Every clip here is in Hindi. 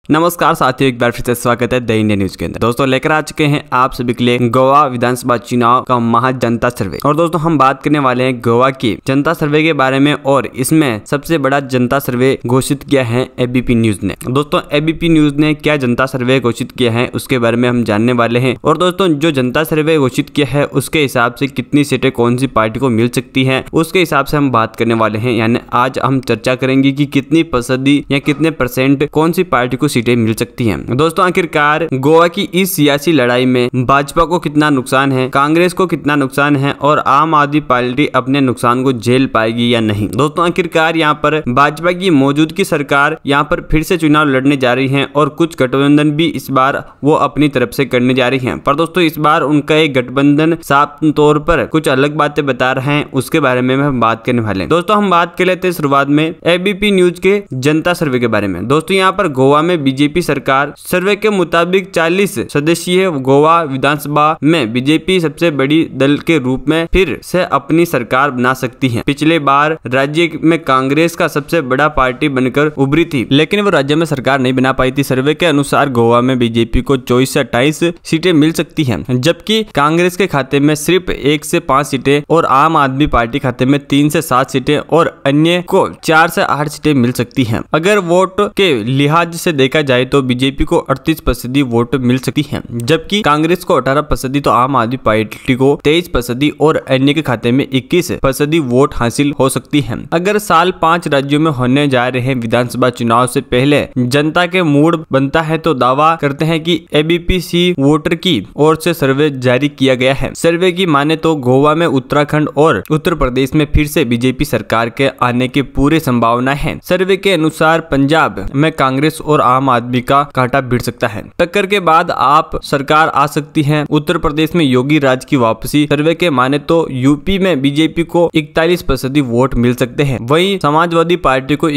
नमस्कार साथियों, एक बार फिर से स्वागत है द इंडिया न्यूज के अंदर। दोस्तों लेकर आ चुके हैं आप सभी के लिए गोवा विधानसभा चुनाव का महा जनता सर्वे। और दोस्तों हम बात करने वाले हैं गोवा की जनता सर्वे के बारे में, और इसमें सबसे बड़ा जनता सर्वे घोषित किया है एबीपी न्यूज ने। दोस्तों एबीपी न्यूज ने क्या जनता सर्वे घोषित किया है उसके बारे में हम जानने वाले हैं। और दोस्तों जो जनता सर्वे घोषित किया है उसके हिसाब से कितनी सीटें कौन सी पार्टी को मिल सकती है उसके हिसाब से हम बात करने वाले हैं। यानी आज हम चर्चा करेंगे कि कितनी फीसदी या कितने परसेंट कौन सी पार्टी को सीटें मिल सकती हैं। दोस्तों आखिरकार गोवा की इस सियासी लड़ाई में भाजपा को कितना नुकसान है, कांग्रेस को कितना नुकसान है, और आम आदमी पार्टी अपने नुकसान को झेल पाएगी या नहीं। दोस्तों आखिरकार यहाँ पर भाजपा की मौजूदगी सरकार यहाँ पर फिर से चुनाव लड़ने जा रही है, और कुछ गठबंधन भी इस बार वो अपनी तरफ से करने जा रही है। पर दोस्तों इस बार उनका एक गठबंधन साफ तौर पर कुछ अलग बातें बता रहे हैं, उसके बारे में हम बात करने वाले हैं। दोस्तों हम बात कर लेते हैं शुरुआत में एबीपी न्यूज के जनता सर्वे के बारे में। दोस्तों यहाँ पर गोवा में बीजेपी सरकार सर्वे के मुताबिक 40 सदस्यीय गोवा विधानसभा में बीजेपी सबसे बड़ी दल के रूप में फिर से अपनी सरकार बना सकती है। पिछले बार राज्य में कांग्रेस का सबसे बड़ा पार्टी बनकर उभरी थी, लेकिन वो राज्य में सरकार नहीं बना पाई थी। सर्वे के अनुसार गोवा में बीजेपी को 24 से 28 सीटें मिल सकती हैं, जबकि कांग्रेस के खाते में सिर्फ 1 से 5 सीटें, और आम आदमी पार्टी खाते में 3 से 7 सीटें, और अन्य को 4 से 8 सीटें मिल सकती हैं। अगर वोट के लिहाज से देखा जाए तो बीजेपी को 38% वोट मिल सकती है, जबकि कांग्रेस को 18%, तो आम आदमी पार्टी को 23% और अन्य के खाते में 21% वोट हासिल हो सकती है। अगर साल 5 राज्यों में होने जा रहे विधानसभा चुनाव से पहले जनता के मूड बनता है तो दावा करते हैं कि एबीपी वोटर की ओर से सर्वे जारी किया गया है। सर्वे की माने तो गोवा में उत्तराखंड और उत्तर प्रदेश में फिर से बीजेपी सरकार के आने की पूरी संभावना है। सर्वे के अनुसार पंजाब में कांग्रेस और आम आदमी का कांटा भिड़ सकता है। टक्कर के बाद आप सरकार आ सकती है। उत्तर प्रदेश में योगी राज की वापसी। सर्वे के माने तो यूपी में बीजेपी को 41% वोट मिल सकते हैं। वहीं समाजवादी पार्टी को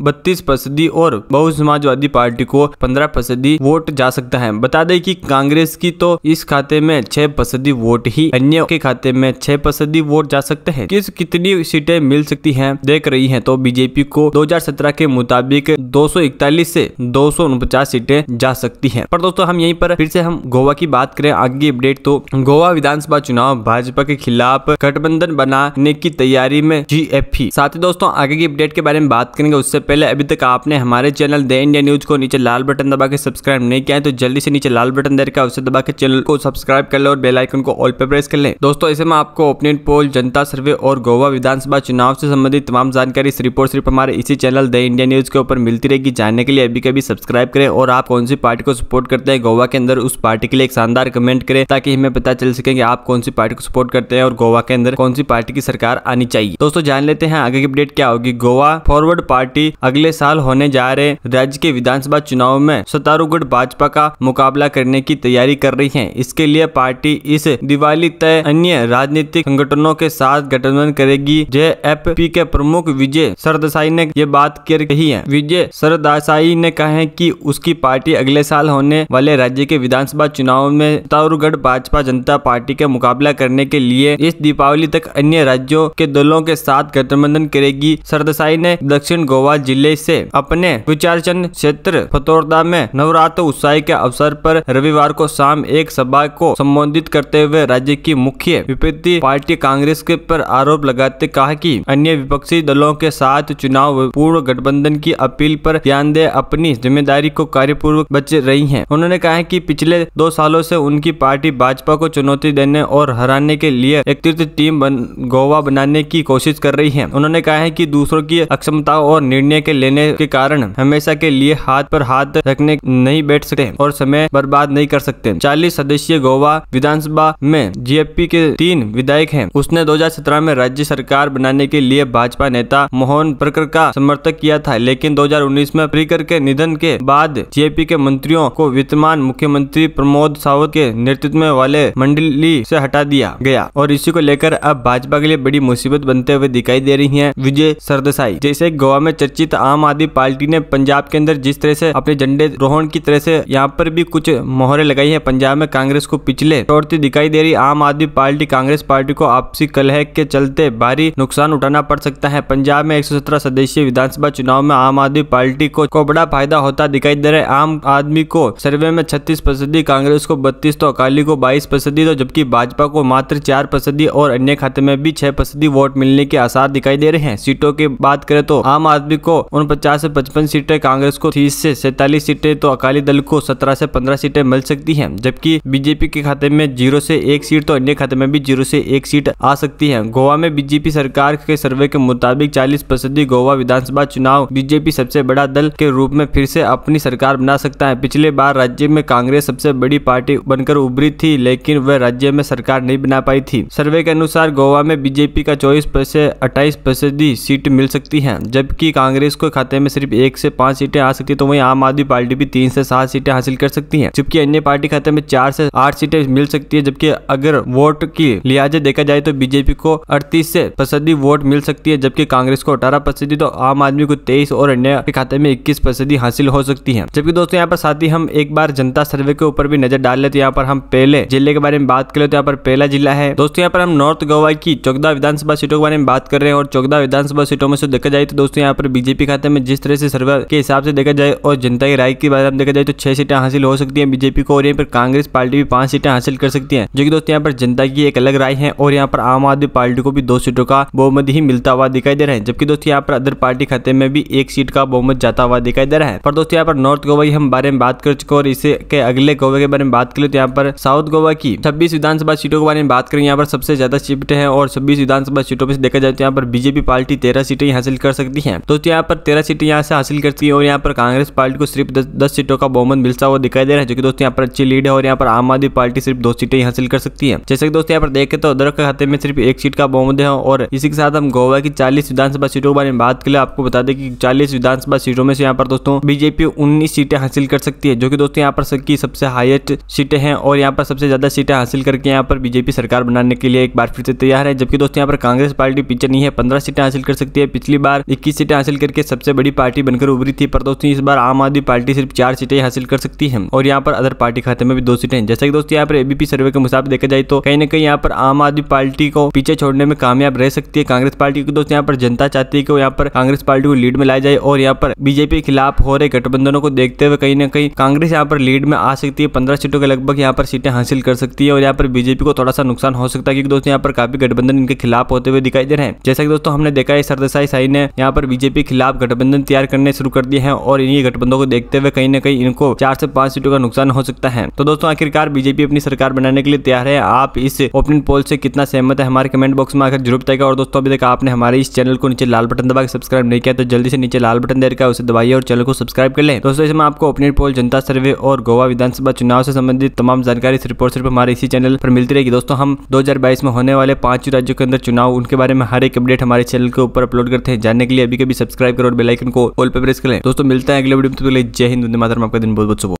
32% और बहु समाजवादी पार्टी को 15% वोट जा सकता है। बता दें कि कांग्रेस की तो इस खाते में 6% वोट ही, अन्य के खाते में 6% वोट जा सकते हैं। कितनी सीटें मिल सकती हैं देख रही है तो बीजेपी को 2017 के मुताबिक 241 से 249 सीटें जा सकती हैं। पर दोस्तों हम यहीं पर फिर से हम गोवा की बात करें आगे अपडेट, तो गोवा विधानसभा चुनाव भाजपा के खिलाफ गठबंधन बनाने की तैयारी में जीएफई। साथ ही दोस्तों आगे की अपडेट के बारे में बात करेंगे उससे पहले अभी तक आपने हमारे चैनल द इंडिया न्यूज को नीचे लाल बटन दबा के सब्सक्राइब नहीं किया है तो जल्दी से नीचे लाल बटन देकर उसे दबा के चैनल को सब्सक्राइब कर ले और बेल आइकन को ऑल पे प्रेस कर ले। दोस्तों ऐसे में आपको ओपिनियन पोल, जनता सर्वे और गोवा विधानसभा चुनाव से संबंधित तमाम जानकारी सिर्फ और सिर्फ हमारे इसी चैनल द इंडिया न्यूज के ऊपर मिलती रहेगी। जानने के लिए अभी कभी सब्सक्राइब करें, और आप कौन सी पार्टी को सपोर्ट करते हैं गोवा के अंदर उस पार्टी के लिए एक शानदार कमेंट करें, ताकि हमें पता चल सके कि आप कौन सी पार्टी को सपोर्ट करते हैं और गोवा के अंदर कौन सी पार्टी की सरकार आनी चाहिए। दोस्तों जान लेते हैं आगे की अपडेट क्या होगी। गोवा फॉरवर्ड पार्टी अगले साल होने जा रहे राज्य के विधानसभा चुनाव में सत्तारूढ़ भाजपा का मुकाबला करने की तैयारी कर रही है। इसके लिए पार्टी इस दिवाली तय अन्य राजनीतिक संगठनों के साथ गठबंधन करेगी। जेएफपी के प्रमुख विजय सरदेसाई ने ये बात कही है। विजय सरदेसाई ने कहा है कि उसकी पार्टी अगले साल होने वाले राज्य के विधानसभा चुनाव में सत्तारूढ़ भाजपा जनता पार्टी का मुकाबला करने के लिए इस दीपावली तक अन्य राज्यों के दलों के साथ गठबंधन करेगी। सरदेसाई ने दक्षिण गोवा जिले से अपने विचारचंद क्षेत्र फतोरदा में नवरात्र उत्सव के अवसर पर रविवार को शाम एक सभा को संबोधित करते हुए राज्य की मुख्य विपक्षी पार्टी कांग्रेस के पर आरोप लगाते कहा कि अन्य विपक्षी दलों के साथ चुनाव पूर्व गठबंधन की अपील पर ध्यान दे अपनी जिम्मेदारी को कार्यपूर्वक बच रही हैं। उन्होंने कहा है कि पिछले 2 सालों से उनकी पार्टी भाजपा को चुनौती देने और हराने के लिए एक टीम गोवा बनाने की कोशिश कर रही है। उन्होंने कहा है कि दूसरों की अक्षमता और निर्णय के लेने के कारण हमेशा के लिए हाथ पर हाथ रखने नहीं बैठ सकते और समय बर्बाद नहीं कर सकते। 40 सदस्यीय गोवा विधानसभा में जीएफपी के 3 विधायक हैं। उसने 2017 में राज्य सरकार बनाने के लिए भाजपा नेता मोहन पर्रिकर का समर्थन किया था, लेकिन 2019 में पर्रिकर के निधन के बाद जीएफपी के मंत्रियों को विद्यमान मुख्यमंत्री प्रमोद सावंत के नेतृत्व वाले मंडली से हटा दिया गया, और इसी को लेकर अब भाजपा के लिए बड़ी मुसीबत बनते हुए दिखाई दे रही है विजय सरदेसाई। जैसे गोवा में चर्चित आम आदमी पार्टी ने पंजाब के अंदर जिस तरह से अपने झंडे रोहण की तरह से यहाँ पर भी कुछ मोहरें लगाई है, पंजाब में कांग्रेस को पिछले तोड़ती दिखाई दे रही आम आदमी पार्टी कांग्रेस पार्टी को आपसी कलह के चलते भारी नुकसान उठाना पड़ सकता है। पंजाब में 117 सदस्यीय विधानसभा चुनाव में आम आदमी पार्टी को बड़ा फायदा होता दिखाई दे रहा है। आम आदमी को सर्वे में 36%, कांग्रेस को 32%, तो अकाली को 22%, तो जबकि भाजपा को मात्र 4% और अन्य खाते में भी 6% वोट मिलने के आसार दिखाई दे रहे हैं। सीटों की बात करें तो आम आदमी को 49 से 55 सीटें, कांग्रेस को 30 से 47 सीटें, तो अकाली दल को 17 से 15 सीटें मिल सकती हैं। जबकि बीजेपी के खाते में 0 से 1 सीट, तो अन्य खाते में भी 0 से 1 सीट आ सकती है। गोवा में बीजेपी सरकार के सर्वे के मुताबिक 40% गोवा विधानसभा चुनाव बीजेपी सबसे बड़ा दल के रूप में फिर से अपनी सरकार बना सकता है। पिछले बार राज्य में कांग्रेस सबसे बड़ी पार्टी बनकर उभरी थी, लेकिन वह राज्य में सरकार नहीं बना पाई थी। सर्वे के अनुसार गोवा में बीजेपी का 24 से 28% सीट मिल सकती है, जबकि कांग्रेस को खाते में सिर्फ 1 से 5 सीटें आ सकती है। तो वहीं आम आदमी पार्टी भी 3 से 7 सीटें हासिल कर सकती है, जबकि अन्य पार्टी खाते में 4 से 8 सीटें मिल सकती है। जबकि अगर वोट की लिहाजा देखा जाए तो बीजेपी को 38% वोट मिल सकती है, जबकि कांग्रेस को 18%, तो आम आदमी को 23 और अन्य के खाते में 21% हासिल हो सकती है। जबकि दोस्तों यहाँ पर साथ ही हम एक बार जनता सर्वे के ऊपर भी नजर डाल लेते हैं। यहाँ पर हम पहले जिले के बारे में बात कर लेते हैं। यहाँ पर पहला जिला है दोस्तों, यहाँ पर हम नॉर्थ गोवा की 14 विधानसभा सीटों के बारे में बात कर रहे हैं। और 14 विधानसभा सीटों में से देखा जाए तो दोस्तों यहाँ पर बीजेपी खाते में जिस तरह से सर्वे के हिसाब से देखा जाए और जनता की राय की बात देखा जाए तो 6 सीटें हासिल हो सकती है बीजेपी को, और यहाँ पर कांग्रेस पार्टी भी 5 सीटें हासिल कर सकती है, जो कि दोस्तों यहाँ पर जनता की एक अलग राय है। और यहाँ पर आम आदमी पार्टी को भी 2 सीटों का बहुमत ही मिलता हुआ दिखाई दे रहा है, जबकि दोस्तों यहाँ पर अदर पार्टी खाते में भी 1 सीट का बहुमत जाता हुआ दिखाई दे रहा है। पर दोस्तों यहाँ पर नॉर्थ गोवा की हम बारे में बात कर चुके, और इसे के अगले गोवा के बारे में बात करें तो यहाँ पर साउथ गोवा की 26 विधानसभा सीटों के बारे में बात करें। यहाँ पर सबसे ज्यादा सीटें हैं, और 26 विधानसभा सीटों में से देखा जाए तो यहाँ पर बीजेपी पार्टी 13 सीटें हासिल कर सकती है। दोस्तों यहाँ पर 13 सीटें यहाँ से हासिल करती है, और यहाँ पर कांग्रेस पार्टी को सिर्फ 10 सीटों का बहुमत मिलता हुआ दिखाई दे रहा है, जो कि दोस्तों यहाँ पर अच्छी लीड है। और यहाँ पर आम आदमी पार्टी सिर्फ 2 सीटें हासिल कर सकती है। जैसे कि दोस्तों यहाँ पर देखें तो अदर के खाते में सिर्फ 1 सीट का बहुमत है। और इसी के साथ हम गोवा की 40 विधानसभा सीटों के बारे में बात करें, आपको बता दें कि 40 विधानसभा सीटों में से यहाँ पर दोस्तों बीजेपी 19 सीटें हासिल कर सकती है, जो कि दोस्तों यहाँ पर सबकी सबसे हाईएस्ट सीटें हैं। और यहाँ पर सबसे ज्यादा सीटें हासिल करके यहाँ पर बीजेपी सरकार बनाने के लिए एक बार फिर से तैयार है। जबकि दोस्तों यहाँ पर कांग्रेस पार्टी पीछे नहीं है, 15 सीटें हासिल कर सकती है। पिछली बार 21 सीटें हासिल करके सबसे बड़ी पार्टी बनकर उभरी थी, पर दोस्तों इस बार आम आदमी पार्टी सिर्फ 4 सीटें हासिल कर सकती है। और यहाँ पर अदर पार्टी खाते में भी 2 सीटें हैं। जैसा कि दोस्तों यहाँ पर एबीपी सर्वे के मुताबिक देखा जाए तो कहीं ना कहीं यहाँ पर आम आदमी पार्टी को पीछे छोड़ने में कामयाब रह सकती है कांग्रेस पार्टी की। दोस्तों यहाँ पर जनता चाहती है कि यहाँ पर कांग्रेस पार्टी को लीड में लाया जाए, और यहाँ पर बीजेपी के खिलाफ हो रहे गठबंधनों को देखते हुए कहीं ना कहीं कांग्रेस यहाँ पर लीड में आ सकती है। 15 सीटों के लगभग यहाँ पर सीटें हासिल कर सकती है, और यहाँ पर बीजेपी को थोड़ा सा नुकसान हो सकता है, क्योंकि दोस्तों यहाँ पर काफी गठबंधन इनके खिलाफ होते हुए दिखाई दे रहे हैं। जैसा कि दोस्तों हमने देखा है सरदेसाई साई ने यहाँ पर बीजेपी के खिलाफ गठबंधन तैयार करने शुरू कर दिए हैं, और इन्हीं गठबंधनों को देखते हुए कहीं ना कहीं इनको 4 से 5 सीटों का नुकसान हो सकता है। तो दोस्तों आखिरकार बीजेपी अपनी सरकार बनाने के लिए तैयार है। आप इस ओपनिंग पोल से कितना सहमत है हमारे कमेंट बॉक्स में आकर जरूर बताइएगा। और दोस्तों अभी तक आपने हमारे इस चैनल को नीचे लाल बटन दबा के सब्सक्राइब नहीं किया तो जल्दी से नीचे लाल बटन दे रखा है, उसे दबाइए और चैनल को सब्सक्राइब कर लें। दोस्तों इसमें आपको ओपनिंग पोल, जनता सर्वे और गोवा विधानसभा चुनाव से संबंधित तमाम जानकारी सिर्फ और सिर्फ हमारे इसी चैनल पर मिलती रहेगी। दोस्तों हम 2022 में होने वाले 5 राज्यों के अंदर चुनाव, उनके बारे में हर एक अपडेट हमारे चैनल के ऊपर अपलोड करते हैं। जानने के लिए अभी कभी सब्सक्राइब करो और बेल आइकन को ऑल पे प्रेस कर लें। दोस्तों मिलता है अगले वीडियो में, तो जय हिंद, वंदे मातरम। आपका दिन बहुत बहुत शुभ हो।